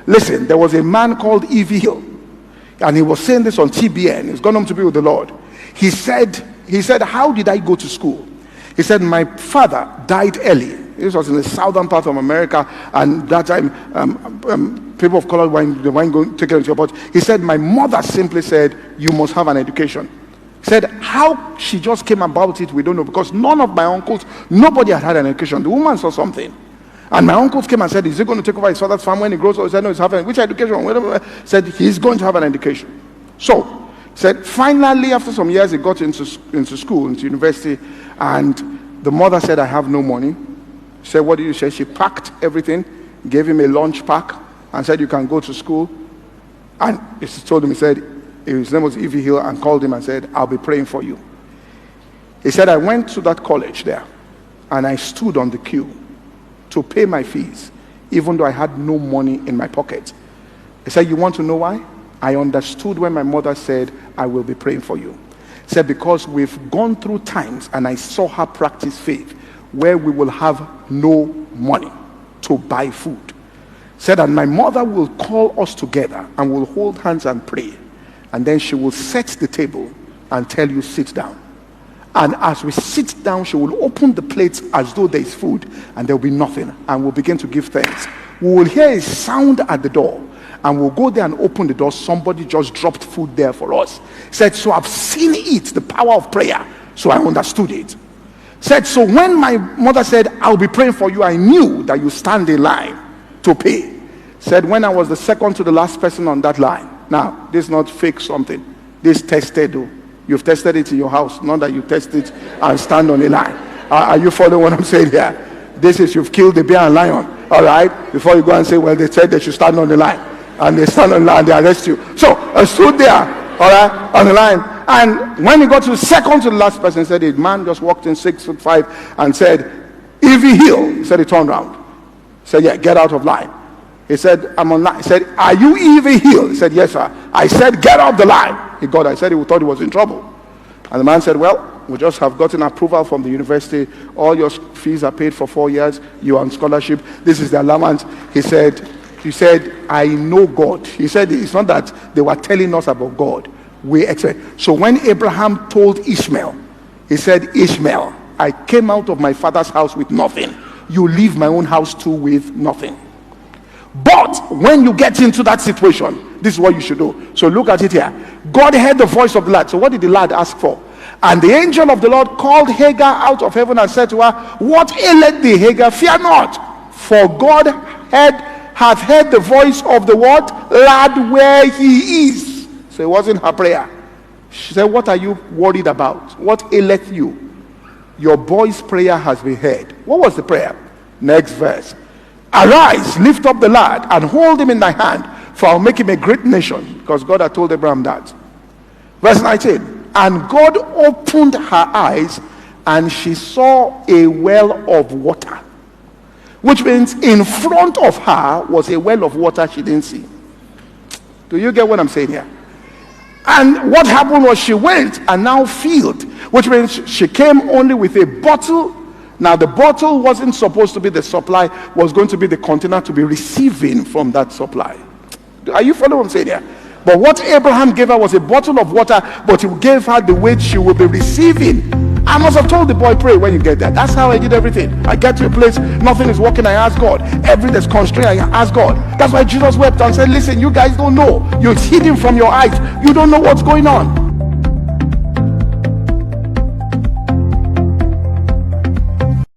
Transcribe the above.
Listen, there was a man called E.V. Hill, and he was saying this on TBN. He's gone home to be with the Lord. He said, how did I go to school? He said, my father died early. This was in the southern part of America, and that time people of color weren't going to take it into your. But he said, my mother simply said, you must have an education. He said, how she just came about it, we don't know, because none of my uncles, nobody had an education. The woman saw something. And my uncles came and said, is he going to take over his father's farm when he grows up? He said, no, he's having, which education? He said, he's going to have an education. So, he said, finally, after some years, he got into school, into university, and the mother said, I have no money. She said, what do you say? She packed everything, gave him a lunch pack, and said, you can go to school. And she told him, he said, his name was E.V. Hill, and called him and said, I'll be praying for you. He said, I went to that college there, and I stood on the queue to pay my fees, even though I had no money in my pocket. He said, you want to know why? I understood when my mother said, I will be praying for you. He said, because we've gone through times, and I saw her practice faith, where we will have no money to buy food. He said, and my mother will call us together, and we'll hold hands and pray. And then she will set the table and tell you, sit down. And as we sit down, she will open the plates as though there is food, and there will be nothing. And we'll begin to give thanks. We will hear a sound at the door, and we'll go there and open the door. Somebody just dropped food there for us. Said, so I've seen it, the power of prayer. So I understood it. Said, so when my mother said, I'll be praying for you, I knew that you stand in line to pay. Said, when I was the second to the last person on that line. Now, this is not fake something. This tested though. You've tested it in your house, not that you test it and stand on a line. Are you following what I'm saying here? This is, you've killed the bear and lion, all right? Before you go and say, well, they said they should stand on the line. And they stand on the line, they arrest you. So I stood there, all right, on the line. And when he got to the second to the last person, he said, a man just walked in 6'5" and said, E.V. Hill. He said, he turned around. He said, yeah, get out of line. He said, I'm on line. He said, are you E.V. Hill? He said, yes, sir. I said, get off the line. He got it. I said, he thought he was in trouble. And the man said, well, we just have gotten approval from the university. All your fees are paid for 4 years. You are on scholarship. This is the allowance. He said, I know God. He said, it's not that they were telling us about God. We expect. So when Abraham told Ishmael, he said, Ishmael, I came out of my father's house with nothing. You leave my own house too with nothing. But when you get into that situation, this is what you should do. So look at it here. God heard the voice of the lad. So what did the lad ask for? And the angel of the Lord called Hagar out of heaven and said to her, what aileth thee, Hagar? Fear not, for God hath heard the voice of the what? Lad where he is. So it wasn't her prayer. She said, what are you worried about? What aileth you? Your boy's prayer has been heard. What was the prayer? Next verse. Arise, lift up the lad, and hold him in thy hand, for I'll make him a great nation. Because God had told Abraham that. Verse 19. And God opened her eyes, and she saw a well of water. Which means in front of her was a well of water she didn't see. Do you get what I'm saying here? And what happened was she went and now filled. Which means she came only with a bottle. Now the bottle wasn't supposed to be the supply, was going to be the container to be receiving from that supply. Are you following what I'm saying here? But what Abraham gave her was a bottle of water, but he gave her the weight she will be receiving. I must have told the boy, pray when you get there. That's how I did everything. I get to a place, nothing is working, I ask God. Everything is constrained, I ask God. That's why Jesus wept and said, listen, you guys don't know. You're hidden from your eyes. You don't know what's going on.